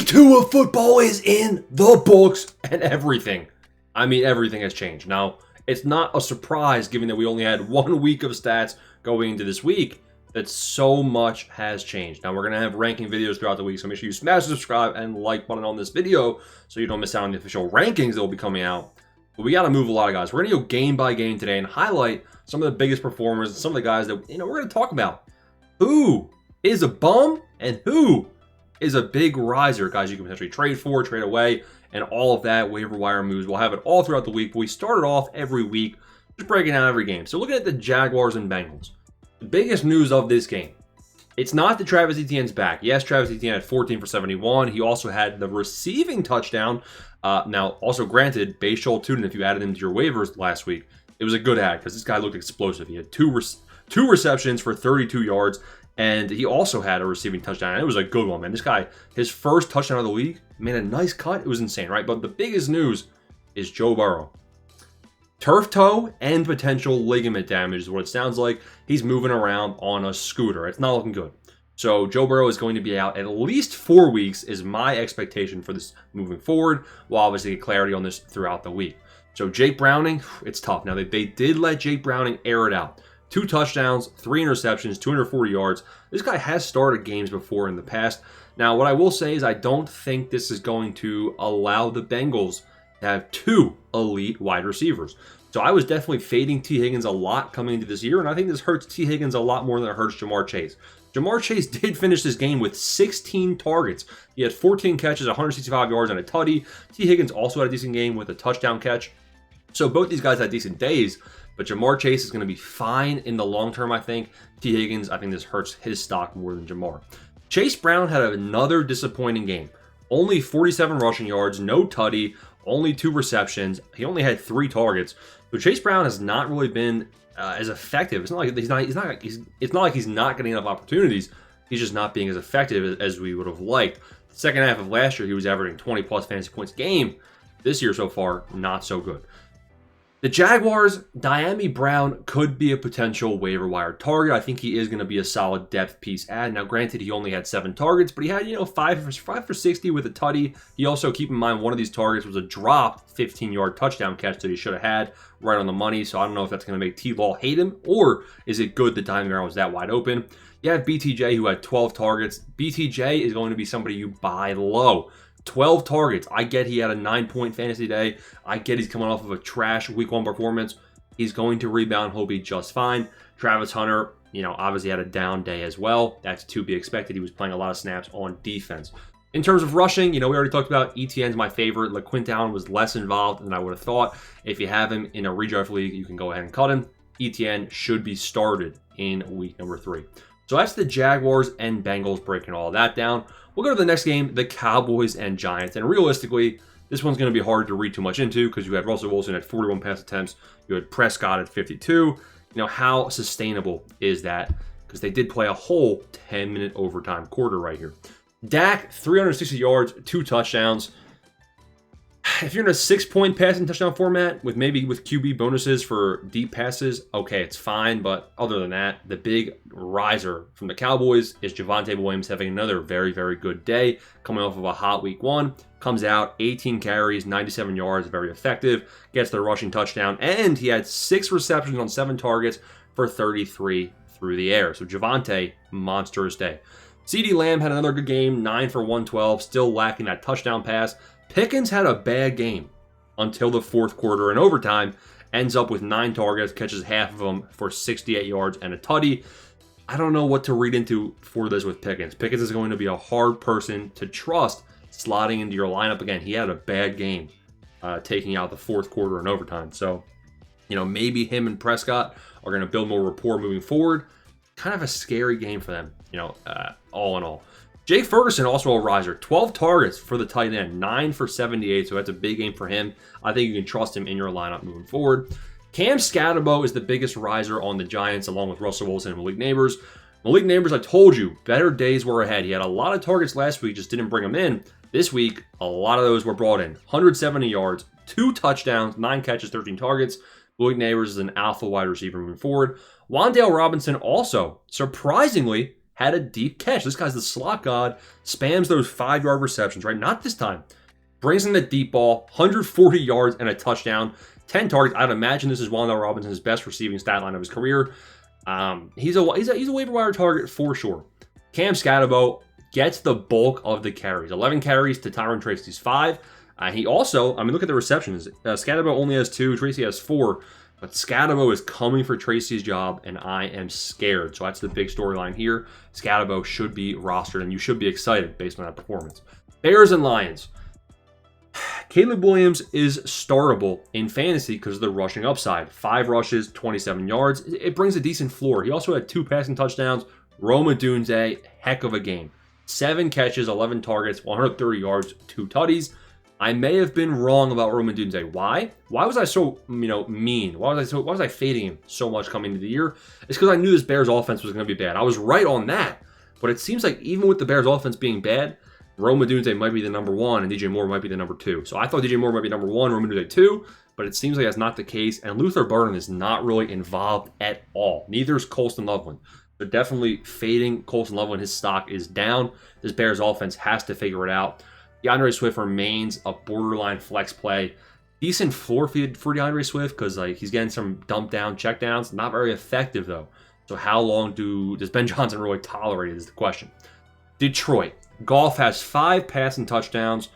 Week 2 of football is in the books, and everything has changed. Now, it's not a surprise, given that we only had 1 week of stats going into this week, that so much has changed. Now, we're going to have ranking videos throughout the week, so make sure you smash the subscribe and like button on this video so you don't miss out on the official rankings that will be coming out. But we got to move a lot of guys. We're going to go game by game today and highlight some of the biggest performers and some of the guys that, we're going to talk about. Who is a bum and who is a big riser, guys you can potentially trade for, trade away, and all of that waiver wire moves. We'll have it all throughout the week, but we started off every week just breaking down every game. So looking at the Jaguars and Bengals, the biggest news of this game, it's not that Travis Etienne's back. Yes, Travis Etienne had 14 for 71. He also had the receiving touchdown. Now, also granted, Bashal Tuden, if you added him to your waivers last week, it was a good ad because this guy looked explosive. He had two receptions for 32 yards. And he also had a receiving touchdown. And it was a good one, man. This guy, his first touchdown of the week, made a nice cut. It was insane, right? But the biggest news is Joe Burrow. Turf toe and potential ligament damage is what it sounds like. He's moving around on a scooter. It's not looking good. So Joe Burrow is going to be out at least 4 weeks is my expectation for this moving forward. We'll obviously get clarity on this throughout the week. So Jake Browning, it's tough. Now, they did let Jake Browning air it out. 2 touchdowns, 3 interceptions, 240 yards. This guy has started games before in the past. Now, what I will say is I don't think this is going to allow the Bengals to have 2 elite wide receivers. So I was definitely fading T. Higgins a lot coming into this year, and I think this hurts T. Higgins a lot more than it hurts Jamar Chase. Jamar Chase did finish this game with 16 targets. He had 14 catches, 165 yards, and a tutty. T. Higgins also had a decent game with a touchdown catch. So both these guys had decent days. But Jamar Chase is going to be fine in the long term, I think. T. Higgins, I think this hurts his stock more than Jamar. Chase Brown had another disappointing game. Only 47 rushing yards, no tutty, only 2 receptions. He only had 3 targets. So Chase Brown has not really been as effective. It's not like he's not getting enough opportunities. He's just not being as effective as we would have liked. The second half of last year, he was averaging 20 plus fantasy points a game. This year so far, not so good. The Jaguars, Dyami Brown could be a potential waiver wire target. I think he is going to be a solid depth piece add. Now, granted, he only had 7 targets, but he had, 5 for 60 with a tutty. He also, keep in mind, one of these targets was a dropped 15-yard touchdown catch that he should have had right on the money. So I don't know if that's going to make T-Law hate him, or is it good that Dyami Brown was that wide open? You have BTJ, who had 12 targets. BTJ is going to be somebody you buy low. 12 targets. I get he had a 9-point fantasy day. I get he's coming off of a trash week 1 performance. He's going to rebound. He'll be just fine. Travis Hunter, obviously had a down day as well. That's to be expected. He was playing a lot of snaps on defense. In terms of rushing, we already talked about Etienne's my favorite. LaQuintown was less involved than I would have thought. If you have him in a redraft league, you can go ahead and cut him. Etienne should be started in week number 3. So that's the Jaguars and Bengals, breaking all that down. We'll go to the next game, the Cowboys and Giants. And realistically, this one's going to be hard to read too much into because you had Russell Wilson at 41 pass attempts. You had Prescott at 52. How sustainable is that? Because they did play a whole 10-minute overtime quarter right here. Dak, 360 yards, 2 touchdowns. If you're in a 6-point passing touchdown format with QB bonuses for deep passes, okay, it's fine. But other than that, the big riser from the Cowboys is Javonte Williams having another very, very good day, coming off of a hot week 1. Comes out, 18 carries, 97 yards, very effective. Gets the rushing touchdown, and he had 6 receptions on 7 targets for 33 through the air. So Javonte, monstrous day. CeeDee Lamb had another good game, 9 for 112, still lacking that touchdown pass. Pickens had a bad game until the 4th quarter in overtime. Ends up with 9 targets, catches half of them for 68 yards and a tutty. I don't know what to read into for this with Pickens. Pickens is going to be a hard person to trust slotting into your lineup again. He had a bad game taking out the 4th quarter in overtime. So, maybe him and Prescott are going to build more rapport moving forward. Kind of a scary game for them, all in all. Jake Ferguson, also a riser, 12 targets for the tight end, 9 for 78, so that's a big game for him. I think you can trust him in your lineup moving forward. Cam Scatterbo is the biggest riser on the Giants, along with Russell Wilson and Malik Neighbors. Malik Neighbors, I told you, better days were ahead. He had a lot of targets last week, just didn't bring them in. This week, a lot of those were brought in. 170 yards, 2 touchdowns, 9 catches, 13 targets. Malik Neighbors is an alpha wide receiver moving forward. Wan'Dale Robinson also, surprisingly, had a deep catch. This guy's the slot god, spams those 5-yard receptions, right? Not this time. Brings in the deep ball, 140 yards and a touchdown, 10 targets. I'd imagine this is Wan'Dale Robinson's best receiving stat line of his career. He's a waiver wire target for sure. Cam Scatterbo gets the bulk of the carries. 11 carries to Tyron Tracy's 5. He also, look at the receptions. Scatterbo only has 2, Tracy has 4. But Scatterbo is coming for Tracy's job, and I am scared. So that's the big storyline here. Scatterbo should be rostered, and you should be excited based on that performance. Bears and Lions. Caleb Williams is startable in fantasy because of the rushing upside. 5 rushes, 27 yards. It brings a decent floor. He also had 2 passing touchdowns. Rome Odunze, heck of a game. 7 catches, 11 targets, 130 yards, 2 tutties. I may have been wrong about Rome Odunze. Why? Why was I so, mean? Why was I fading him so much coming into the year? It's because I knew this Bears offense was going to be bad. I was right on that. But it seems like even with the Bears offense being bad, Rome Odunze might be the number 1 and DJ Moore might be the number 2. So I thought DJ Moore might be number 1, Rome Odunze 2, but it seems like that's not the case. And Luther Burden is not really involved at all. Neither is Colston Loveland. They're definitely fading Colston Loveland. His stock is down. This Bears offense has to figure it out. DeAndre Swift remains a borderline flex play. Decent floor feed for DeAndre Swift because he's getting some dump down, check downs. Not very effective though. So how long does Ben Johnson really tolerate it is the question. Detroit. Goff has 5 passing touchdowns,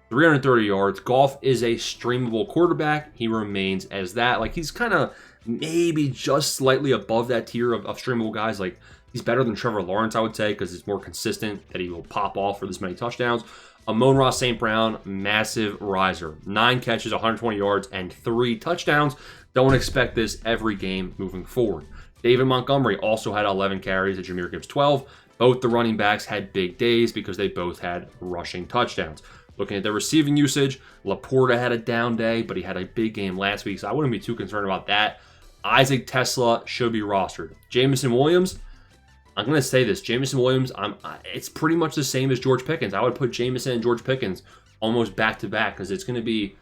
330 yards. Goff is a streamable quarterback. He remains as that. He's kind of maybe just slightly above that tier of streamable guys. He's better than Trevor Lawrence, I would say, because it's more consistent that he will pop off for this many touchdowns. Amon-Ra St. Brown, massive riser. 9 catches, 120 yards, and 3 touchdowns. Don't expect this every game moving forward. David Montgomery also had 11 carries, and Jahmyr Gibbs 12. Both the running backs had big days because they both had rushing touchdowns. Looking at their receiving usage, Laporta had a down day, but he had a big game last week, so I wouldn't be too concerned about that. Isaac Tesla should be rostered. Jameson Williams, I'm going to say this. Jameson Williams, it's pretty much the same as George Pickens. I would put Jameson and George Pickens almost back-to-back because it's going to be,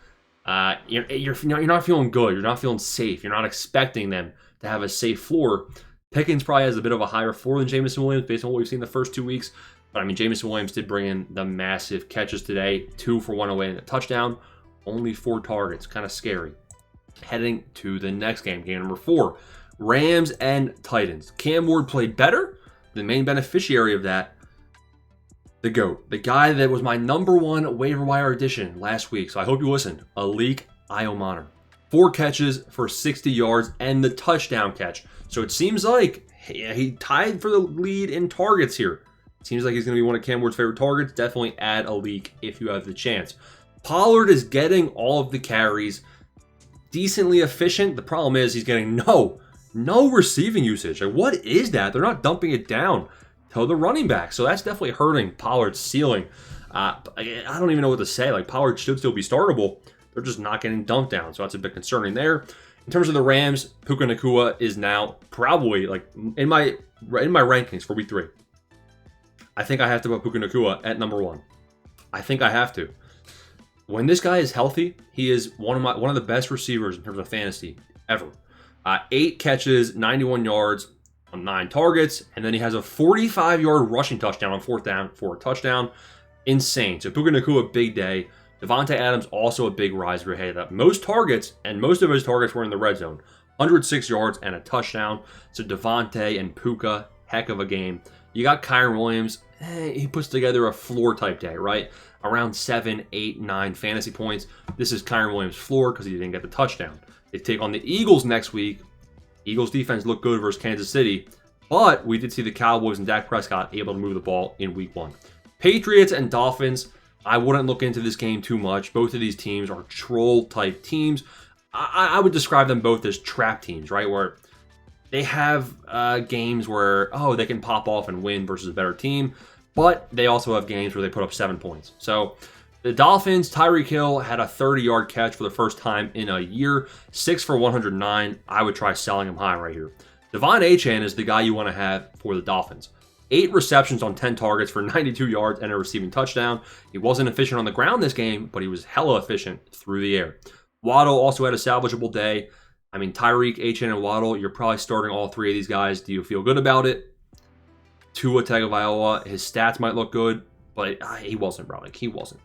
you're not feeling good. You're not feeling safe. You're not expecting them to have a safe floor. Pickens probably has a bit of a higher floor than Jameson Williams based on what we've seen the first 2 weeks. But, Jameson Williams did bring in the massive catches today. 2 for 108 and a touchdown. Only 4 targets. Kind of scary. Heading to the next game. Game number 4. Rams and Titans. Cam Ward played better. The main beneficiary of that, the GOAT. The guy that was my number 1 waiver wire addition last week. So I hope you listened. Alik Iomaner. 4 catches for 60 yards and the touchdown catch. So it seems like he tied for the lead in targets here. Seems like he's going to be one of Cam Ward's favorite targets. Definitely add Alik if you have the chance. Pollard is getting all of the carries. Decently efficient. The problem is he's getting no receiving usage. What is that? They're not dumping it down to the running back. So that's definitely hurting Pollard's ceiling. I don't even know what to say. Pollard should still be startable. They're just not getting dumped down. So that's a bit concerning there. In terms of the Rams, Puka Nacua is now probably in my rankings for week 3. I think I have to put Puka Nacua at number 1. I think I have to. When this guy is healthy, he is one of the best receivers in terms of fantasy ever. 8 catches, 91 yards on 9 targets, and then he has a 45-yard rushing touchdown on 4th down for a touchdown. Insane. So Puka Nacua, big day. Devontae Adams, also a big rise for Hay. Most targets, and most of his targets were in the red zone. 106 yards and a touchdown. So Devontae and Puka, heck of a game. You got Kyren Williams. He puts together a floor type day, right? Around 7, 8, 9 fantasy points. This is Kyren Williams' floor because he didn't get the touchdown. They take on the Eagles next week. Eagles defense looked good versus Kansas City. But we did see the Cowboys and Dak Prescott able to move the ball in week 1. Patriots and Dolphins. I wouldn't look into this game too much. Both of these teams are troll-type teams. I would describe them both as trap teams, right? Where they have games where, they can pop off and win versus a better team. But they also have games where they put up 7 points. So the Dolphins, Tyreek Hill had a 30-yard catch for the first time in a year. 6 for 109. I would try selling him high right here. Devon Achane is the guy you want to have for the Dolphins. 8 receptions on 10 targets for 92 yards and a receiving touchdown. He wasn't efficient on the ground this game, but he was hella efficient through the air. Waddle also had a salvageable day. Tyreek, Achane, and Waddle, you're probably starting all 3 of these guys. Do you feel good about it? Tua Tagovailoa, his stats might look good, but he wasn't, bro. Like, he wasn't.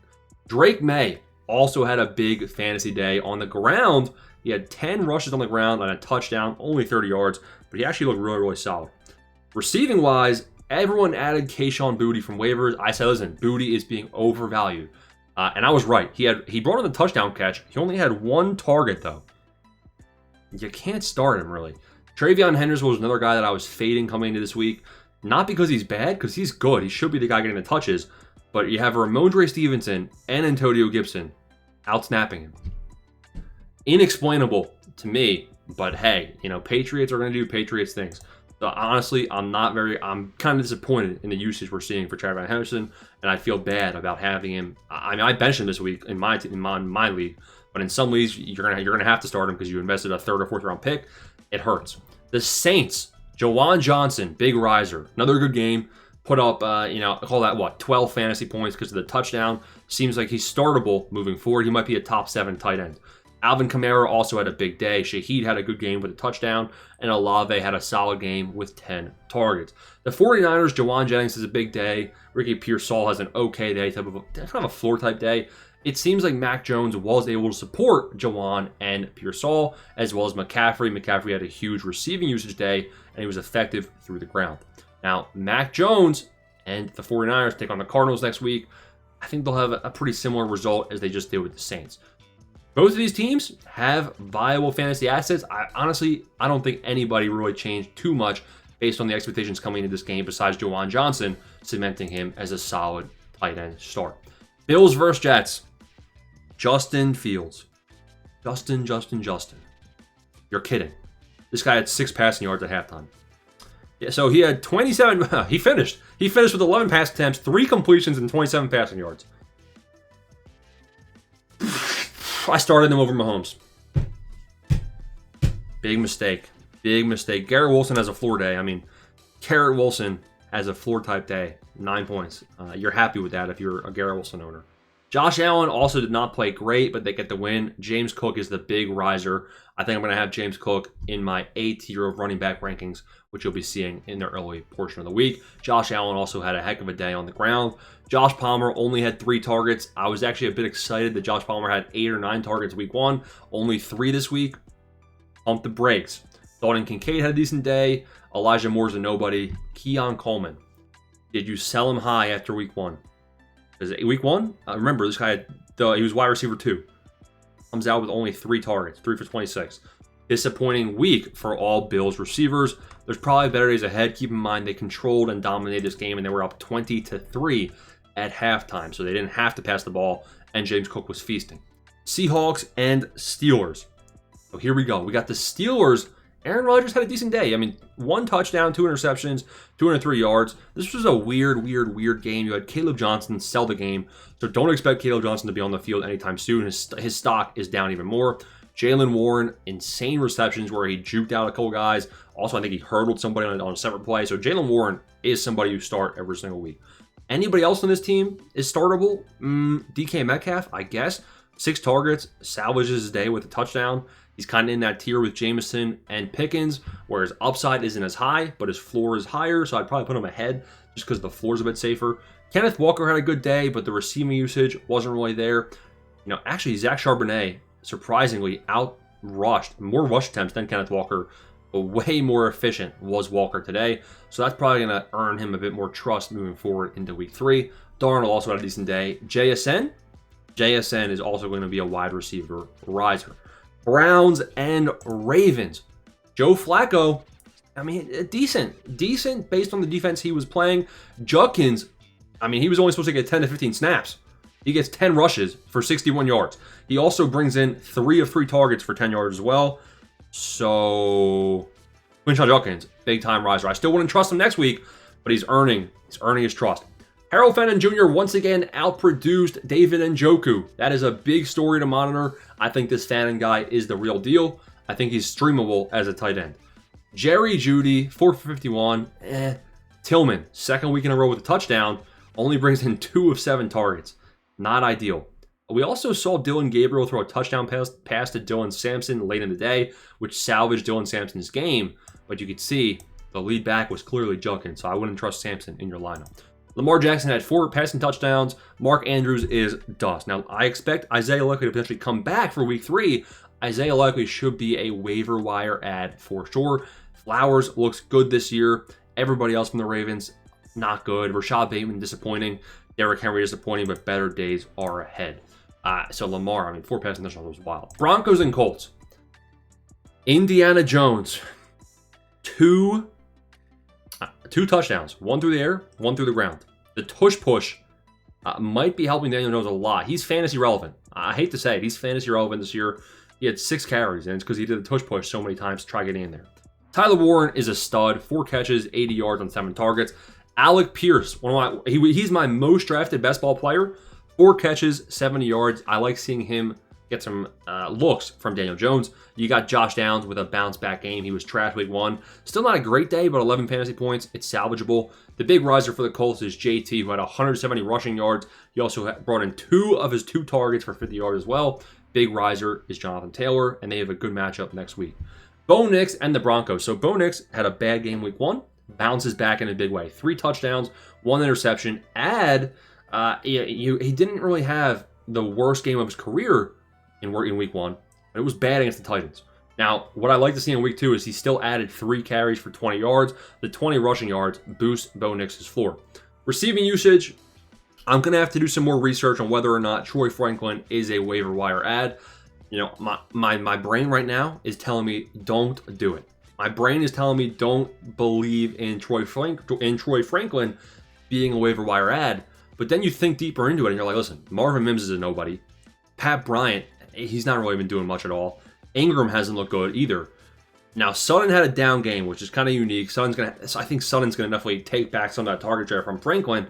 Drake May also had a big fantasy day on the ground. He had 10 rushes on the ground and a touchdown, only 30 yards, but he actually looked really, really solid. Receiving-wise, everyone added Kayshon Boutte from waivers. I said, listen, Boutte is being overvalued. And I was right. He brought in the touchdown catch. He only had 1 target, though. You can't start him, really. Travion Henderson was another guy that I was fading coming into this week. Not because he's bad, because he's good. He should be the guy getting the touches. But you have Ramondre Stevenson and Antonio Gibson out-snapping him. Inexplainable to me, but hey, Patriots are going to do Patriots things. So honestly, I'm kind of disappointed in the usage we're seeing for Travion Henderson, and I feel bad about having him. I mean, I benched him this week in my league, but in some leagues you're gonna have to start him because you invested a 3rd or 4th round pick. It hurts. The Saints, Jawan Johnson, big riser, another good game. Put up, call that 12 fantasy points because of the touchdown. Seems like he's startable moving forward. He might be a top 7 tight end. Alvin Kamara also had a big day. Shaheed had a good game with a touchdown, and Olave had a solid game with 10 targets. The 49ers, Jawan Jennings has a big day. Ricky Pearsall has an okay day, kind of a floor type day. It seems like Mac Jones was able to support Jawan and Pearsall, as well as McCaffrey. McCaffrey had a huge receiving usage day, and he was effective through the ground. Now, Mac Jones and the 49ers take on the Cardinals next week. I think they'll have a pretty similar result as they just did with the Saints. Both of these teams have viable fantasy assets. I don't think anybody really changed too much based on the expectations coming into this game besides Jawan Johnson, cementing him as a solid tight end start. Bills versus Jets. Justin Fields. Justin. You're kidding. This guy had 6 passing yards at halftime. Yeah, so he had 27. He finished. He finished with 11 pass attempts, 3 completions, and 27 passing yards. I started him over Mahomes. Big mistake. Garrett Wilson has a floor day. I mean, Garrett Wilson has a floor type day. 9 points. You're happy with that if you're a Garrett Wilson owner. Josh Allen also did not play great, but they get the win. James Cook is the big riser. I think I'm going to have James Cook in my A tier of running back rankings, which you'll be seeing in the early portion of the week. Josh Allen also had a heck of a day on the ground. Josh Palmer only had 3 targets. I was actually a bit excited that Josh Palmer had 8 or 9 targets week 1, only 3 this week. Pump the brakes. Dalton Kincaid had a decent day. Elijah Moore's a nobody. Keon Coleman. Did you sell him high after week 1? Is it week 1? Remember, this guy, he was wide receiver 2. Comes out with only 3 targets, 3 for 26. Disappointing week for all Bills receivers. There's probably better days ahead. Keep in mind, they controlled and dominated this game, and they were up 20-3 at halftime, so they didn't have to pass the ball, and James Cook was feasting. Seahawks and Steelers. So here we go. We got the Steelers. Aaron Rodgers had a decent day. I mean, 1 touchdown, 2 interceptions, 203 yards. This was a weird game. You had Caleb Johnson sell the game, so don't expect Caleb Johnson to be on the field anytime soon. His stock is down even more. Jaylen Warren, insane receptions where he juked out a couple guys. Also, I think he hurdled somebody on a separate play. So Jaylen Warren is somebody you start every single week. Anybody else on this team is startable? DK Metcalf, I guess. 6 targets, salvages his day with a touchdown. He's kind of in that tier with Jameson and Pickens, where his upside isn't as high, but his floor is higher, so I'd probably put him ahead just because the floor is a bit safer. Kenneth Walker had a good day, but the receiving usage wasn't really there. Actually, Zach Charbonnet surprisingly outrushed, more rush attempts than Kenneth Walker, but way more efficient was Walker today. So that's probably going to earn him a bit more trust moving forward into week 3. Darnold also had a decent day. JSN is also going to be a wide receiver riser. Browns and Ravens. Joe Flacco, I mean, decent based on the defense he was playing. Judkins, I mean, he was only supposed to get 10 to 15 snaps. He gets 10 rushes for 61 yards. He also brings in 3 of 3 targets for 10 yards as well. So, Quinshon Judkins, big time riser. I still wouldn't trust him next week, but he's earning his trust. Harold Fenton Jr. once again outproduced David Njoku. That is a big story to monitor. I think this Fenton guy is the real deal. I think he's streamable as a tight end. Jerry Jeudy, 4 for 51. Tillman, 2nd week in a row with a touchdown, only brings in 2 of 7 targets. Not ideal. We also saw Dylan Gabriel throw a touchdown pass to Dylan Sampson late in the day, which salvaged Dylan Sampson's game. But you could see The lead back was clearly Junkins, so I wouldn't trust Sampson in your lineup. Lamar Jackson had 4 passing touchdowns. Mark Andrews is dust. Now, I expect Isaiah Likely to potentially come back for week 3. Isaiah Likely should be a waiver wire ad for sure. Flowers looks good this year. Everybody else from the Ravens, not good. Rashad Bateman, disappointing. Derrick Henry, disappointing, but better days are ahead. So Lamar, 4 passing touchdowns was wild. Broncos and Colts. Indiana Jones, 2 touchdowns. 1 through the air, 1 through the ground. The tush push might be helping Daniel Jones a lot. He's fantasy relevant. I hate to say it. He's fantasy relevant this year. He had 6 carries, and it's because he did the tush push so many times to try getting in there. Tyler Warren is a stud. 4 catches, 80 yards on 7 targets. Alec Pierce, he's my most drafted best ball player. 4 catches, 70 yards. I like seeing him get some looks from Daniel Jones. You got Josh Downs with a bounce back game. He was trash week 1. Still not a great day, but 11 fantasy points. It's salvageable. The big riser for the Colts is JT, who had 170 rushing yards. He also brought in 2 of his 2 targets for 50 yards as well. Big riser is Jonathan Taylor, and they have a good matchup next week. Bo Nix and the Broncos. So Bo Nix had a bad game week 1. Bounces back in a big way. 3 touchdowns, 1 interception. He didn't really have the worst game of his career in week 1. But it was bad against the Titans. Now, what I like to see in week 2 is he still added 3 carries for 20 yards. The 20 rushing yards boost Bo Nix's floor. Receiving usage, I'm going to have to do some more research on whether or not Troy Franklin is a waiver wire ad. My brain right now is telling me don't do it. My brain is telling me don't believe in Troy Franklin being a waiver wire ad. But then you think deeper into it and you're like, listen, Marvin Mims is a nobody. Pat Bryant, he's not really been doing much at all. Ingram hasn't looked good either. Now, Sutton had a down game, which is kind of unique. I think Sutton's going to definitely take back some of that target share from Franklin.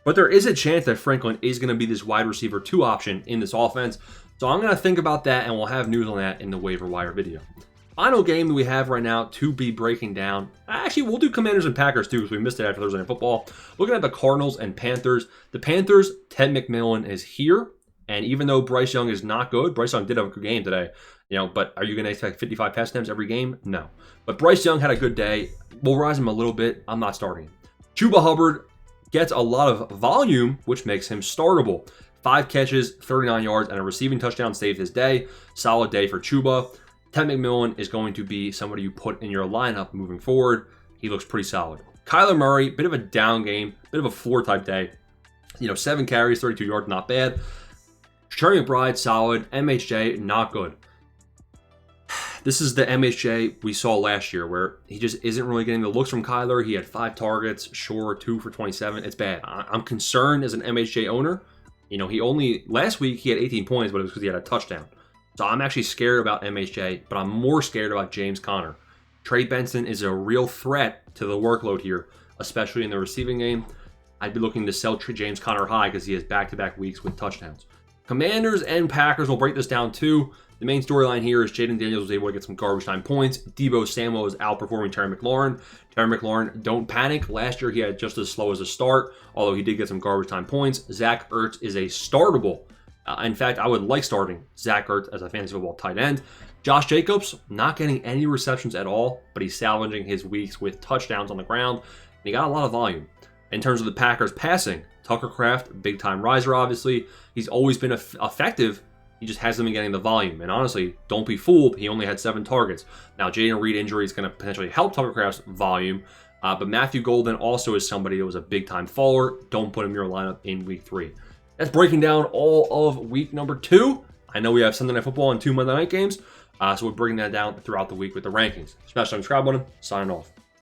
But there is a chance that Franklin is going to be this wide receiver 2 option in this offense. So I'm going to think about that, and we'll have news on that in the waiver wire video. Final game that we have right now to be breaking down. Actually, we'll do Commanders and Packers too, because we missed it after Thursday Night Football. Looking at the Cardinals and Panthers. The Panthers, Ted McMillan is here. And even though Bryce Young is not good, Bryce Young did have a good game today. But are you going to expect 55 pass attempts every game? No. But Bryce Young had a good day. We'll rise him a little bit. I'm not starting him. Chuba Hubbard gets a lot of volume, which makes him startable. 5 catches, 39 yards, and a receiving touchdown saved his day. Solid day for Chuba. Ted McMillan is going to be somebody you put in your lineup moving forward. He looks pretty solid. Kyler Murray, bit of a down game, bit of a floor type day. 7 carries, 32 yards, not bad. Cherry McBride, solid. MHJ, not good. This is the MHJ we saw last year where he just isn't really getting the looks from Kyler. He had 5 targets, sure, 2 for 27. It's bad. I'm concerned as an MHJ owner. Last week he had 18 points, but it was because he had a touchdown. So I'm actually scared about MHJ, but I'm more scared about James Conner. Trey Benson is a real threat to the workload here, especially in the receiving game. I'd be looking to sell James Conner high because he has back-to-back weeks with touchdowns. Commanders and Packers, will break this down too. The main storyline here is Jaden Daniels was able to get some garbage time points. Deebo Samuel is outperforming Terry McLaurin. Terry McLaurin, don't panic. Last year he had just as slow as a start, although he did get some garbage time points. Zach Ertz is a startable. In fact, I would like starting Zach Ertz as a fantasy football tight end. Josh Jacobs, not getting any receptions at all, but he's salvaging his weeks with touchdowns on the ground. And he got a lot of volume. In terms of the Packers passing, Tucker Kraft, big-time riser, obviously. He's always been effective. He just hasn't been getting the volume. And honestly, don't be fooled. He only had 7 targets. Now, Jaden Reed injury is going to potentially help Tucker Kraft's volume. But Matthew Golden also is somebody that was a big-time faller. Don't put him in your lineup in week 3. That's breaking down all of week number 2. I know we have Sunday Night Football and 2 Monday night games. So we're breaking that down throughout the week with the rankings. Smash the subscribe button. Signing off.